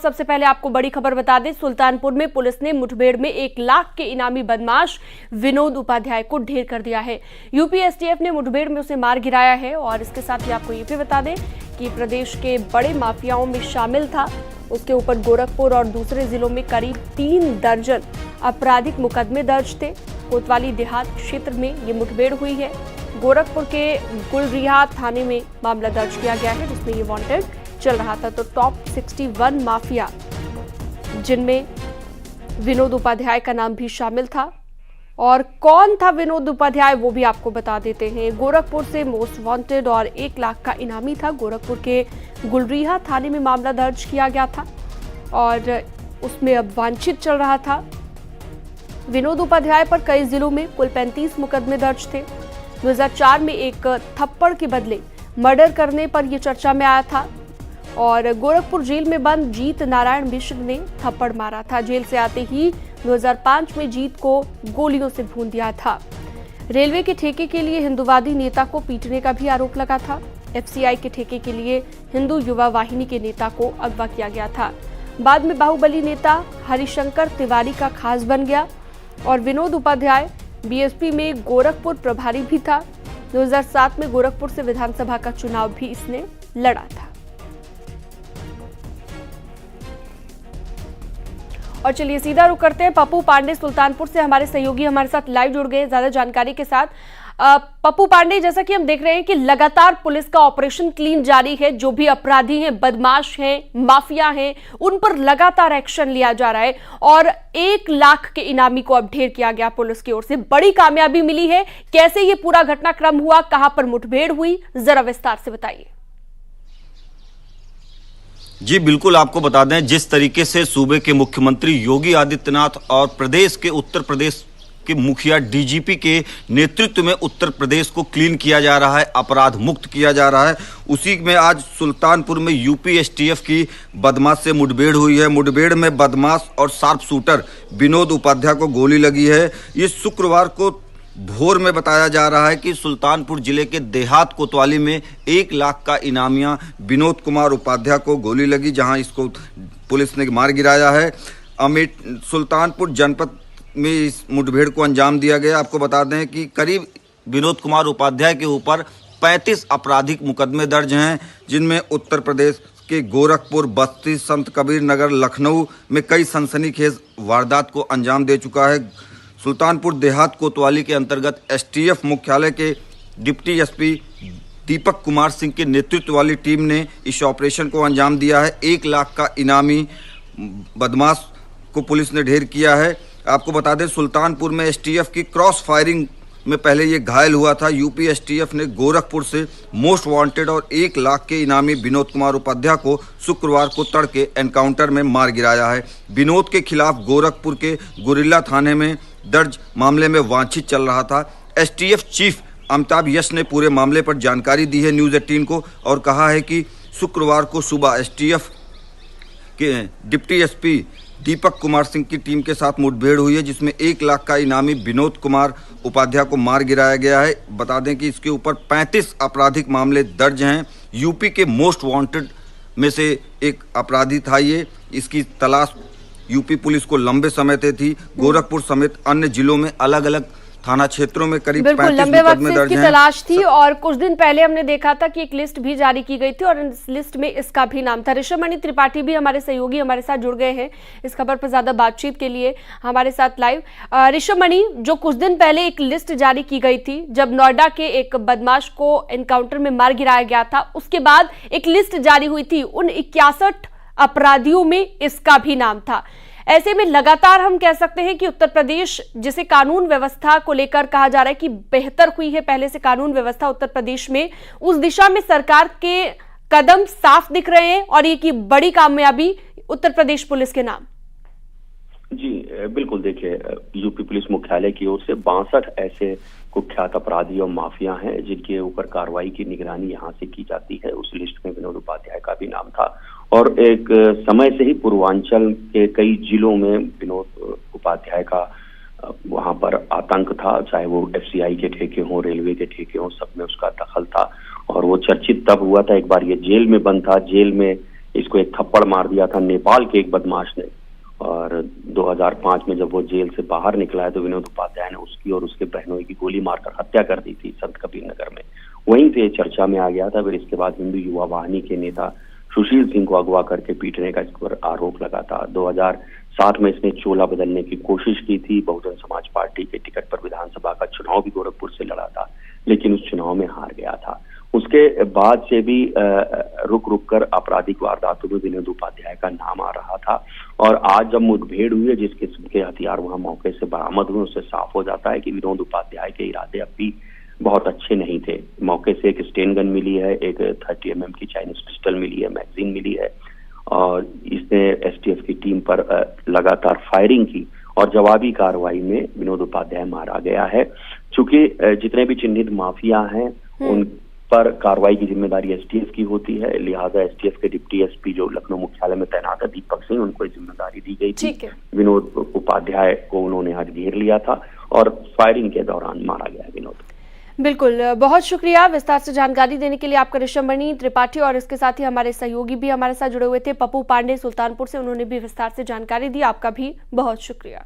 सबसे पहले आपको बड़ी खबर बता दें, सुल्तानपुर में पुलिस ने मुठभेड़ में 1 लाख के इनामी बदमाश विनोद उपाध्याय को ढेर कर दिया है। यूपी एसटीएफ ने मुठभेड़ में उसे मार गिराया है। और इसके साथ ही आपको ये भी बता दें कि प्रदेश के बड़े माफियाओं में शामिल था। उसके ऊपर गोरखपुर और दूसरे जिलों में करीब 3 दर्जन आपराधिक मुकदमे दर्ज थे। कोतवाली देहात क्षेत्र में ये मुठभेड़ हुई है। गोरखपुर के गुलरिहा थाने में मामला दर्ज किया गया है, जिसमें ये वांटेड चल रहा था। तो टॉप 61 माफिया, जिनमें विनोद उपाध्याय का नाम भी शामिल था। और कौन था विनोद उपाध्याय, वो भी आपको बता देते हैं। गोरखपुर से मोस्ट वांटेड और 1 लाख का इनामी था। गोरखपुर के गुलरिहा थाने में मामला दर्ज किया गया था और उसमें अब वांछित चल रहा था। विनोद उपाध्याय पर कई जिलों में कुल 35 मुकदमे दर्ज थे। 2004 में एक थप्पड़ के बदले मर्डर करने पर यह चर्चा में आया था और गोरखपुर जेल में बंद जीत नारायण मिश्र ने थप्पड़ मारा था। जेल से आते ही 2005 में जीत को गोलियों से भून दिया था। रेलवे के ठेके के लिए हिंदूवादी नेता को पीटने का भी आरोप लगा था। एफसीआई के ठेके के लिए हिंदू युवा वाहिनी के नेता को अगवा किया गया था। बाद में बाहुबली नेता हरिशंकर तिवारी का खास बन गया और विनोद उपाध्याय बीएसपी में गोरखपुर प्रभारी भी था। 2007 में गोरखपुर से विधानसभा का चुनाव भी इसने लड़ा था। और चलिए सीधा रुख करते हैं। पप्पू पांडे सुल्तानपुर से हमारे सहयोगी हमारे साथ लाइव जुड़ गए ज्यादा जानकारी के साथ। पप्पू पांडे, जैसा कि हम देख रहे हैं कि लगातार पुलिस का ऑपरेशन क्लीन जारी है। जो भी अपराधी हैं, बदमाश हैं, माफिया हैं, उन पर लगातार एक्शन लिया जा रहा है और 1 लाख के इनामी को अब ढेर किया गया। पुलिस की ओर से बड़ी कामयाबी मिली है। कैसे ये पूरा घटनाक्रम हुआ, कहां पर मुठभेड़ हुई, जरा विस्तार से बताइए। जी बिल्कुल, आपको बता दें जिस तरीके से सूबे के मुख्यमंत्री योगी आदित्यनाथ और प्रदेश के उत्तर प्रदेश के मुखिया डीजीपी के नेतृत्व में उत्तर प्रदेश को क्लीन किया जा रहा है, अपराध मुक्त किया जा रहा है, उसी में आज सुल्तानपुर में यूपी एसटीएफ की बदमाश से मुठभेड़ हुई है। मुठभेड़ में बदमाश और शार्प शूटर विनोद उपाध्याय को गोली लगी है। ये शुक्रवार को भोर में बताया जा रहा है कि सुल्तानपुर जिले के देहात कोतवाली में 1 लाख का इनामिया विनोद कुमार उपाध्याय को गोली लगी, जहां इसको पुलिस ने मार गिराया है। सुल्तानपुर जनपद में इस मुठभेड़ को अंजाम दिया गया। आपको बता दें कि करीब विनोद कुमार उपाध्याय के ऊपर 35 आपराधिक मुकदमे दर्ज हैं, जिनमें उत्तर प्रदेश के गोरखपुर, बस्ती, संत कबीर नगर, लखनऊ में कई सनसनीखेज वारदात को अंजाम दे चुका है। सुल्तानपुर देहात कोतवाली के अंतर्गत एसटीएफ मुख्यालय के डिप्टी एसपी दीपक कुमार सिंह के नेतृत्व वाली टीम ने इस ऑपरेशन को अंजाम दिया है। 1 लाख का इनामी बदमाश को पुलिस ने ढेर किया है। आपको बता दें सुल्तानपुर में एसटीएफ की क्रॉस फायरिंग में पहले ये घायल हुआ था। यूपी एसटीएफ ने गोरखपुर से मोस्ट वांटेड और 1 लाख के इनामी विनोद कुमार उपाध्याय को शुक्रवार को तड़के एनकाउंटर में मार गिराया है। विनोद के खिलाफ गोरखपुर के गुरिल्ला थाने में दर्ज मामले में वांछित चल रहा था। एसटीएफ चीफ अमिताभ यश ने पूरे मामले पर जानकारी दी है न्यूज़ 18 को और कहा है कि शुक्रवार को सुबह एसटीएफ के डिप्टी एसपी दीपक कुमार सिंह की टीम के साथ मुठभेड़ हुई है, जिसमें 1 लाख का इनामी विनोद कुमार उपाध्याय को मार गिराया गया है। बता दें कि इसके ऊपर 35 आपराधिक मामले दर्ज हैं। यूपी के मोस्ट वांटेड में से एक अपराधी था ये। इसकी तलाश यूपी पुलिस को लंबे समय से थी। गोरखपुर समेत अन्य जिलों में अलग अलग थाना क्षेत्रों में करीब 35 लंबे वक्त मुकदमे से दर्ज इसकी हैं। तलाश थी और कुछ दिन पहले हमने देखा था कि एक लिस्ट भी जारी की गई थी और इस लिस्ट में इसका भी नाम था। ऋषभमणि त्रिपाठी भी हमारे सहयोगी हमारे साथ जुड़ गए हैं इस खबर पर ज्यादा बातचीत के लिए हमारे साथ लाइव। ऋषभमणि, जो कुछ दिन पहले एक लिस्ट जारी की गई थी जब नोएडा के एक बदमाश को एनकाउंटर में मार गिराया गया था, उसके बाद एक लिस्ट जारी हुई थी। उन 61 अपराधियों में इसका भी नाम था। ऐसे में लगातार हम कह सकते हैं कि उत्तर प्रदेश, जिसे कानून व्यवस्था को लेकर कहा जा रहा है कि बेहतर हुई है पहले से कानून व्यवस्था उत्तर प्रदेश में, उस दिशा में सरकार के कदम साफ दिख रहे हैं और ये की बड़ी कामयाबी उत्तर प्रदेश पुलिस के नाम। जी बिल्कुल, देखिए यूपी पुलिस मुख्यालय की ओर से 62 ऐसे कुख्यात अपराधी और माफिया हैं जिनके ऊपर कार्रवाई की निगरानी यहाँ से की जाती है। उस लिस्ट में विनोद उपाध्याय का भी नाम था और एक समय से ही पूर्वांचल के कई जिलों में विनोद उपाध्याय का वहां पर आतंक था, चाहे वो एफसीआई के ठेके हों, रेलवे के ठेके हों, सब में उसका दखल था। और वो चर्चित तब हुआ था, एक बार ये जेल में बंद था, जेल में इसको एक थप्पड़ मार दिया था नेपाल के एक बदमाश ने। और 2005 में जब वो जेल से बाहर निकला है तो विनोद उपाध्याय ने उसकी और उसके बहनों की गोली मारकर हत्या कर दी थी संत कबीर नगर में। वहीं से चर्चा में आ गया था। फिर इसके बाद हिंदू युवा वाहिनी के नेता सुशील सिंह को अगवा करके पीटने का इस पर आरोप लगा था। 2007 में इसने चोला बदलने की कोशिश की थी। बहुजन समाज पार्टी के टिकट पर विधानसभा का चुनाव भी गोरखपुर से लड़ा था, लेकिन उस चुनाव में हार गया था। उसके बाद से भी रुक रुक कर आपराधिक वारदातों में विनोद उपाध्याय का नाम आ रहा था। और आज जब मुठभेड़ हुई है, जिस किस्म के हथियार वहां मौके से बरामद हुए, उससे साफ हो जाता है कि विनोद उपाध्याय के इरादे अब भी बहुत अच्छे नहीं थे। मौके से एक स्टेन गन मिली है, एक 30 mm की चाइनीज पिस्टल मिली है, मैगजीन मिली है, और इसने एसटीएफ की टीम पर लगातार फायरिंग की और जवाबी कार्रवाई में विनोद उपाध्याय मारा गया है। चूंकि जितने भी चिन्हित माफिया हैं उन पर कार्रवाई की जिम्मेदारी एसटीएफ की होती है, लिहाजा एसटीएफ के डिप्टी एसपी जो लखनऊ मुख्यालय में तैनात है दीपक सिंह, उनको जिम्मेदारी दी गई थी। विनोद उपाध्याय को उन्होंने आज घेर लिया था और फायरिंग के दौरान मारा गया विनोद। बिल्कुल, बहुत शुक्रिया विस्तार से जानकारी देने के लिए आपका। ऋषभमणि त्रिपाठी और इसके साथ ही हमारे सहयोगी भी हमारे साथ जुड़े हुए थे, पप्पू पांडे सुल्तानपुर से, उन्होंने भी विस्तार से जानकारी दी। आपका भी बहुत शुक्रिया।